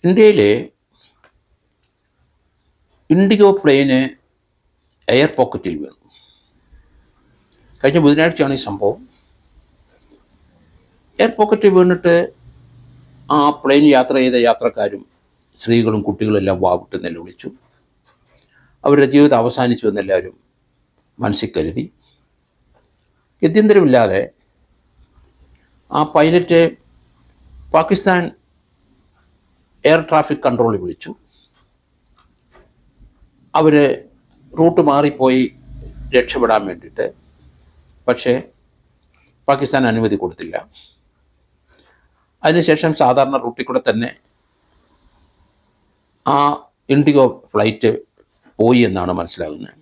ഇന്ത്യയിലെ ഇൻഡിഗോ പ്ലെയിന് എയർ പോക്കറ്റിൽ വീണു. കഴിഞ്ഞ ബുധനാഴ്ചയാണ് ഈ സംഭവം. എയർ പോക്കറ്റിൽ വീണിട്ട് ആ പ്ലെയിൻ യാത്ര ചെയ്ത യാത്രക്കാരും സ്ത്രീകളും കുട്ടികളും എല്ലാം വാവിട്ട് നിലവിളിച്ചു. അവരുടെ ജീവിതം അവസാനിച്ചു എന്നെല്ലാവരും മനസ്സിൽ കരുതി. ഗത്യന്തരമില്ലാതെ ആ പൈലറ്റ് പാകിസ്ഥാൻ എയർ ട്രാഫിക് കൺട്രോളിൽ വിളിച്ചു. അവർ റൂട്ട് മാറിപ്പോയി രക്ഷപ്പെടാൻ വേണ്ടിയിട്ട്. പക്ഷേ പാകിസ്ഥാൻ അനുമതി കൊടുത്തില്ല. അതിനുശേഷം സാധാരണ റൂട്ടിൽ കൂടെ തന്നെ ആ ഇൻഡിഗോ ഫ്ലൈറ്റ് പോയി എന്നാണ് മനസ്സിലാകുന്നത്.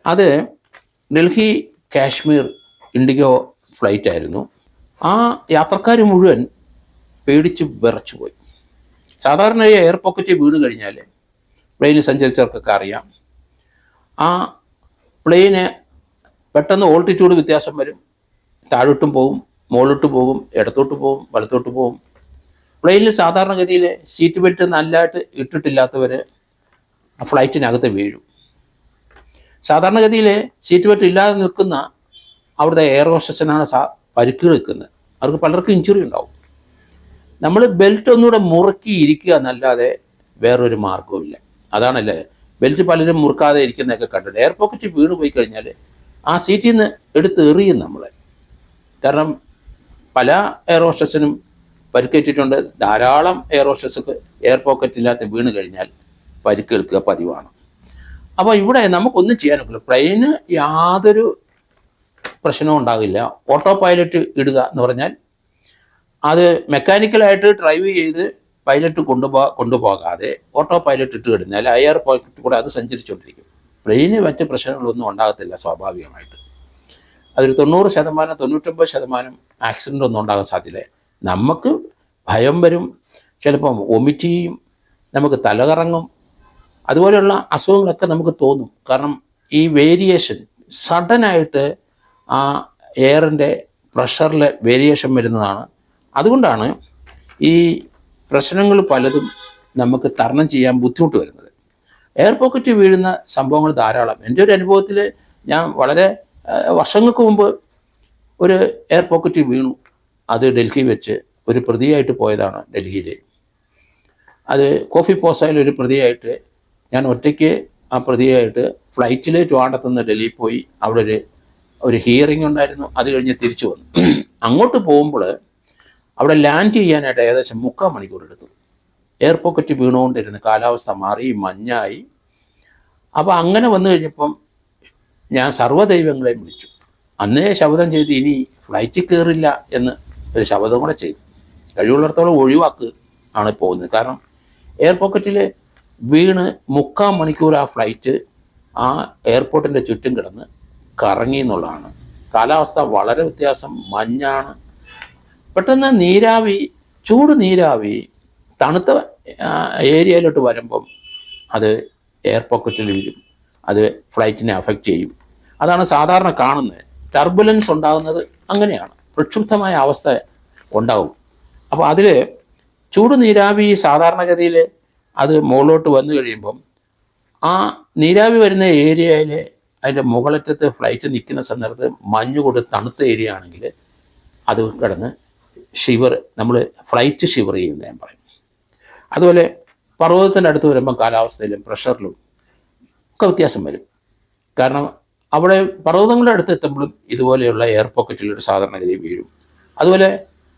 അത് ഡൽഹി കാശ്മീർ ഇൻഡിഗോ ഫ്ലൈറ്റ് ആയിരുന്നു. ആ യാത്രക്കാർ മുഴുവൻ പേടിച്ച് വിറച്ചു പോയി. സാധാരണ എയർ പോക്കറ്റ് വീണ് കഴിഞ്ഞാൽ പ്ലെയിന് സഞ്ചരിച്ചവർക്കൊക്കെ അറിയാം, ആ പ്ലെയിന് പെട്ടെന്ന് ഓൾട്ടിറ്റ്യൂഡ് വ്യത്യാസം വരും. താഴോട്ടും പോകും, മുകളിലോട്ട് പോകും, ഇടത്തോട്ട് പോകും, വലത്തോട്ട് പോകും. പ്ലെയിനിൽ സാധാരണഗതിയിൽ സീറ്റ് ബെൽറ്റ് നല്ലതായിട്ട് ഇട്ടിട്ടില്ലാത്തവർ ഫ്ലൈറ്റിനകത്ത് വീഴും. സാധാരണഗതിയിൽ സീറ്റ് ബെൽറ്റ് ഇല്ലാതെ നിൽക്കുന്ന അവിടുത്തെ എയർ ഹോസ്റ്റസിനാണ് പരിക്കുകൾ നിൽക്കുന്നത്. അവർക്ക് പലർക്കും ഇഞ്ചുറി ഉണ്ടാവും. നമ്മൾ ബെൽറ്റ് ഒന്നുകൂടെ മുറുക്കി ഇരിക്കുക എന്നല്ലാതെ വേറൊരു മാർഗവുമില്ല. അതാണല്ലേ ബെൽറ്റ് പലരും മുറുക്കാതെ ഇരിക്കുന്നതൊക്കെ കണ്ടിട്ട്. എയർ പോക്കറ്റ് വീണ് പോയി കഴിഞ്ഞാൽ ആ സീറ്റിൽ നിന്ന് എടുത്ത് എറിയും നമ്മളെ. കാരണം പല എയർ ഹോസ്റ്റസിനും പരിക്കേറ്റിട്ടുണ്ട്. ധാരാളം എയർ ഹോസ്റ്റസൊക്കെ എയർ പോക്കറ്റ് ഇല്ലാത്ത വീണ് കഴിഞ്ഞാൽ പരിക്കേൽക്കുക പതിവാണ്. അപ്പോൾ ഇവിടെ നമുക്കൊന്നും ചെയ്യാനൊക്കില്ല. പ്ലെയിന് യാതൊരു പ്രശ്നവും ഉണ്ടാകില്ല. ഓട്ടോ പൈലറ്റ് ഇടുക എന്ന് പറഞ്ഞാൽ അത് മെക്കാനിക്കലായിട്ട് ഡ്രൈവ് ചെയ്ത് പൈലറ്റ് കൊണ്ടുപോകാതെ ഓട്ടോ പൈലറ്റ് ഇട്ട് കഴിഞ്ഞാൽ എയർ പോക്കറ്റ് കൂടെ അത് സഞ്ചരിച്ചുകൊണ്ടിരിക്കും. പ്ലെയിന് മറ്റ് പ്രശ്നങ്ങളൊന്നും ഉണ്ടാകത്തില്ല സ്വാഭാവികമായിട്ട്. അതൊരു 90%, 99% ആക്സിഡൻ്റ് ഒന്നും ഉണ്ടാകാൻ സാധ്യത. നമുക്ക് ഭയം വരും, ചിലപ്പം വൊമിറ്റ് ചെയ്യും, നമുക്ക് തലകറങ്ങും, അതുപോലെയുള്ള അസുഖങ്ങളൊക്കെ നമുക്ക് തോന്നും. കാരണം ഈ വേരിയേഷൻ സഡനായിട്ട് ആ എയറിൻ്റെ പ്രഷറിൽ വേരിയേഷൻ വരുന്നതാണ്. അതുകൊണ്ടാണ് ഈ പ്രശ്നങ്ങൾ പലതും നമുക്ക് തരണം ചെയ്യാൻ ബുദ്ധിമുട്ട് വരുന്നത്. എയർ പോക്കറ്റ് വീഴുന്ന സംഭവങ്ങൾ ധാരാളം. എൻ്റെ ഒരു അനുഭവത്തിൽ ഞാൻ വളരെ വർഷങ്ങൾക്ക് മുമ്പ് ഒരു എയർ പോക്കറ്റ് വീണു. അത് ഡൽഹി വെച്ച് ഒരു പ്രതിയായിട്ട് പോയതാണ്. ഡൽഹിയിൽ അത് കോഫി പോസയിൽ ഒരു പ്രതിയായിട്ട് ഞാൻ ഒറ്റയ്ക്ക് ആ പ്രതിയായിട്ട് ഫ്ലൈറ്റിൽ ട്രിവാൻഡ്രത്തുനിന്ന് ഡൽഹിയിൽ പോയി. അവിടെ ഒരു ഹിയറിംഗ് ഉണ്ടായിരുന്നു. അത് കഴിഞ്ഞ് തിരിച്ചു വന്നു. അങ്ങോട്ട് പോകുമ്പോൾ അവിടെ ലാൻഡ് ചെയ്യാനായിട്ട് ഏകദേശം 3/4 മണിക്കൂർ എടുത്തു. എയർ പോക്കറ്റ് വീണുകൊണ്ടിരുന്ന് കാലാവസ്ഥ മാറി, മഞ്ഞായി. അപ്പോൾ അങ്ങനെ വന്നു കഴിഞ്ഞപ്പം ഞാൻ സർവ്വദൈവങ്ങളെയും വിളിച്ചു. അന്നേ ശപഥം ചെയ്ത് ഇനി ഫ്ലൈറ്റിൽ കയറില്ല എന്ന് ഒരു ശപഥം കൂടെ ചെയ്തു. കഴിവുള്ളിടത്തോളം ഒഴിവാക്കുക ആണ് പോകുന്നത്. കാരണം എയർ പോക്കറ്റിൽ വീണ് 3/4 മണിക്കൂർ ആ ഫ്ലൈറ്റ് ആ എയർപോർട്ടിൻ്റെ ചുറ്റും കിടന്ന് കറങ്ങി എന്നുള്ളതാണ്. കാലാവസ്ഥ വളരെ വ്യത്യാസം, മഞ്ഞാണ്. പെട്ടെന്ന് നീരാവി, ചൂട് നീരാവി തണുത്ത ഏരിയയിലോട്ട് വരുമ്പം അത് എയർ പോക്കറ്റിൽ വീഴും. അത് ഫ്ലൈറ്റിനെ അഫക്റ്റ് ചെയ്യും. അതാണ് സാധാരണ കാണുന്നത്. ടർബുലൻസ് ഉണ്ടാകുന്നത് അങ്ങനെയാണ്, പ്രക്ഷുബ്ധമായ അവസ്ഥ ഉണ്ടാവും. അപ്പോൾ അതിൽ ചൂട് നീരാവി സാധാരണഗതിയിൽ അത് മുകളിലോട്ട് വന്നു കഴിയുമ്പം ആ നീരാവി വരുന്ന ഏരിയയിൽ അതിൻ്റെ മുകളറ്റത്ത് ഫ്ലൈറ്റ് നിൽക്കുന്ന സന്ദർഭത്ത് മഞ്ഞ് കൊണ്ട് തണുത്ത ഏരിയ ആണെങ്കിൽ അത് കിടന്ന് ഷിവർ, നമ്മൾ ഫ്ലൈറ്റ് ഷിവർ ചെയ്യുമെന്ന് ഞാൻ പറയും. അതുപോലെ പർവ്വതത്തിൻ്റെ അടുത്ത് വരുമ്പം കാലാവസ്ഥയിലും പ്രഷറിലും ഒക്കെ വ്യത്യാസം വരും. കാരണം അവിടെ പർവ്വതങ്ങളുടെ അടുത്ത് എത്തുമ്പോഴും ഇതുപോലെയുള്ള എയർ പോക്കറ്റിലൊരു സാധാരണഗതി വീഴും. അതുപോലെ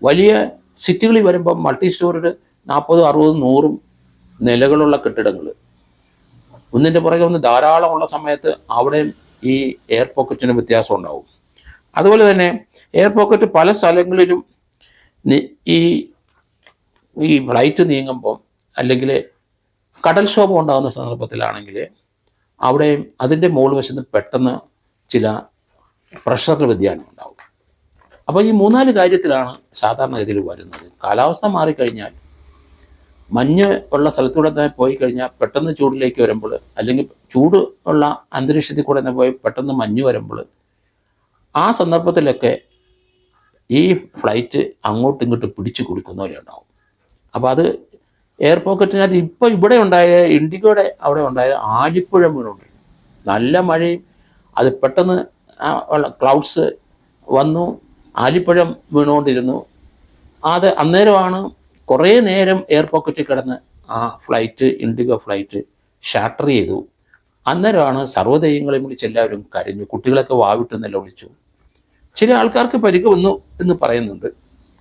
വലിയ സിറ്റികളിൽ വരുമ്പം മൾട്ടി സ്റ്റോറിഡ് 40, 60, 100 നിലകളുള്ള കെട്ടിടങ്ങൾ ഒന്നിൻ്റെ പുറകെ ഒന്ന് ധാരാളമുള്ള സമയത്ത് അവിടെയും ഈ എയർ പോക്കറ്റിന് വ്യത്യാസം ഉണ്ടാവും. അതുപോലെ തന്നെ എയർ പോക്കറ്റ് പല സ്ഥലങ്ങളിലും ഈ ഫ്ലൈറ്റ് നീങ്ങുമ്പം അല്ലെങ്കിൽ കടൽക്ഷോഭം ഉണ്ടാകുന്ന സന്ദർഭത്തിലാണെങ്കിൽ അവിടെയും അതിൻ്റെ മുകൾ വശത്ത് പെട്ടെന്ന് ചില പ്രഷറിൽ വ്യതിയാനം ഉണ്ടാവും. അപ്പോൾ ഈ 3-4 കാര്യത്തിലാണ് സാധാരണഗതിയിൽ വരുന്നത്. കാലാവസ്ഥ മാറിക്കഴിഞ്ഞാൽ, മഞ്ഞ് ഉള്ള സ്ഥലത്തൂടെ തന്നെ പോയി കഴിഞ്ഞാൽ പെട്ടെന്ന് ചൂടിലേക്ക് വരുമ്പോൾ, അല്ലെങ്കിൽ ചൂട് ഉള്ള അന്തരീക്ഷത്തിൽ കൂടെ തന്നെ പോയി പെട്ടെന്ന് മഞ്ഞ് വരുമ്പോൾ, ആ സന്ദർഭത്തിലൊക്കെ ഈ ഫ്ലൈറ്റ് അങ്ങോട്ടും ഇങ്ങോട്ടും പിടിച്ചു കൊടുക്കുന്ന പോലെ ഉണ്ടാവും. അപ്പോൾ അത് എയർ പോക്കറ്റിനകത്ത് ഇപ്പോൾ ഇവിടെ ഉണ്ടായ ഇൻഡിഗോയുടെ അവിടെ ഉണ്ടായ ആലിപ്പഴം വീണുണ്ട്. നല്ല മഴയും അത് പെട്ടെന്ന് ക്ലൗഡ്സ് വന്നു, ആലിപ്പഴം വീണുകൊണ്ടിരുന്നു. അത് അന്നേരമാണ് കുറേ നേരം എയർ പോക്കറ്റിൽ കിടന്ന് ആ ഫ്ലൈറ്റ്, ഇൻഡിഗോ ഫ്ലൈറ്റ് ഷാട്ടർ ചെയ്തു. അന്നേരമാണ് സർവ്വദൈവങ്ങളെയും വിളിച്ച് എല്ലാവരും കരഞ്ഞു, കുട്ടികളൊക്കെ വാവിട്ട് നിലവിളിച്ചു. ചില ആൾക്കാർക്ക് പരിക്ക് വന്നു എന്ന് പറയുന്നുണ്ട്.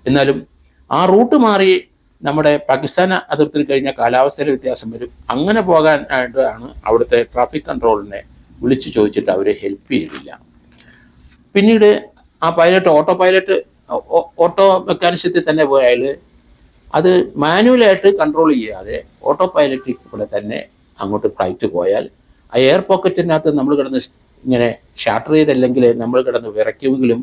എന്നാലും ആ റൂട്ട് മാറി നമ്മുടെ പാകിസ്ഥാൻ അതിർത്തിയിൽ കഴിഞ്ഞാൽ കാലാവസ്ഥയിലെ വ്യത്യാസം വരും. അങ്ങനെ പോകാനായിട്ടാണ് അവിടുത്തെ ട്രാഫിക് കൺട്രോളിനെ വിളിച്ചു ചോദിച്ചിട്ട് അവരെ ഹെൽപ്പ് ചെയ്തില്ല. പിന്നീട് ആ പൈലറ്റ് ഓട്ടോ മെക്കാനിസത്തിൽ തന്നെ പോയാൽ അത് മാനുവലായിട്ട് കൺട്രോൾ ചെയ്യാതെ ഓട്ടോ പൈലറ്റിൽ കൂടെ തന്നെ അങ്ങോട്ട് ഫ്ലൈറ്റ് പോയാൽ ആ എയർ പോക്കറ്റിനകത്ത് നമ്മൾ കിടന്ന് ഇങ്ങനെ ഷാട്ടർ ചെയ്തല്ലെങ്കിൽ നമ്മൾ കിടന്ന് വിറയ്ക്കുമെങ്കിലും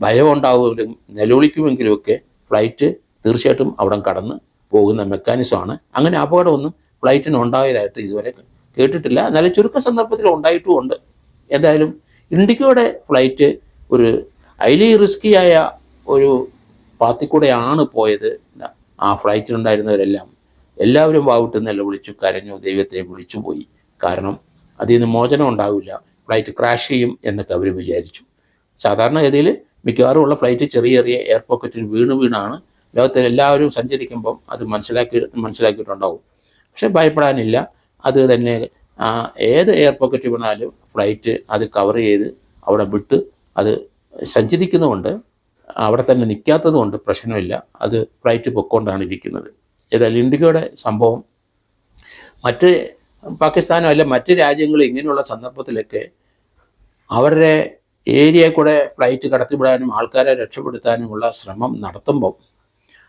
ഭയം ഉണ്ടാവുമെങ്കിലും നിലവിളിക്കുമെങ്കിലും ഒക്കെ ഫ്ലൈറ്റ് തീർച്ചയായിട്ടും അവിടെ കടന്ന് പോകുന്ന മെക്കാനിസമാണ്. അങ്ങനെ അപകടമൊന്നും ഫ്ലൈറ്റിന് ഉണ്ടായതായിട്ട് ഇതുവരെ കേട്ടിട്ടില്ല. നല്ല ചുരുക്ക സന്ദർഭത്തിൽ ഉണ്ടായിട്ടുമുണ്ട്. എന്തായാലും ഇൻഡിഗോയുടെ ഫ്ലൈറ്റ് ഒരു ഹൈലി റിസ്കിയായ ഒരു പാത്തിൽ കൂടെയാണ് പോയത്. ആ ഫ്ലൈറ്റിലുണ്ടായിരുന്നവരെല്ലാം എല്ലാവരും വാവിട്ട് നിലവിളിച്ചു, കരഞ്ഞു, ദൈവത്തെ വിളിച്ചു പോയി. കാരണം അതിൽ നിന്ന് മോചനം ഉണ്ടാവില്ല, ഫ്ലൈറ്റ് ക്രാഷ് ചെയ്യും എന്നൊക്കെ അവർ വിചാരിച്ചു. സാധാരണഗതിയിൽ മിക്കവാറും ഉള്ള ഫ്ലൈറ്റ് ചെറിയ ചെറിയ എയർ പോക്കറ്റിൽ വീണാണ് ലോകത്തെ എല്ലാവരും സഞ്ചരിക്കുമ്പം അത് മനസ്സിലാക്കിയിട്ടുണ്ടാവും. പക്ഷെ ഭയപ്പെടാനില്ല. അത് തന്നെ ഏത് എയർ പോക്കറ്റ് വീണാലും ഫ്ലൈറ്റ് അത് കവർ ചെയ്ത് അവിടെ വിട്ട് അത് സഞ്ചരിക്കുന്നതുകൊണ്ട്, അവിടെ തന്നെ നിൽക്കാത്തത് കൊണ്ട് പ്രശ്നമില്ല. അത് ഫ്ലൈറ്റ് പൊക്കോണ്ടാണ് ഇരിക്കുന്നത്. ഏതായാലും ഇൻഡിഗോയുടെ സംഭവം മറ്റ് പാകിസ്ഥാനോ അല്ല മറ്റ് രാജ്യങ്ങളും ഇങ്ങനെയുള്ള സന്ദർഭത്തിലൊക്കെ അവരുടെ ഏരിയയിൽ കൂടെ ഫ്ലൈറ്റ് കടത്തിവിടാനും ആൾക്കാരെ രക്ഷപ്പെടുത്താനുമുള്ള ശ്രമം നടത്തുമ്പം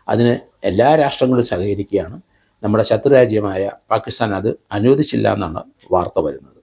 അതിന് എല്ലാ രാഷ്ട്രങ്ങളും സഹകരിക്കുകയാണ്. നമ്മുടെ ശത്രുരാജ്യമായ പാകിസ്ഥാൻ അത് അനുവദിച്ചില്ല എന്നാണ് വാർത്ത വരുന്നത്.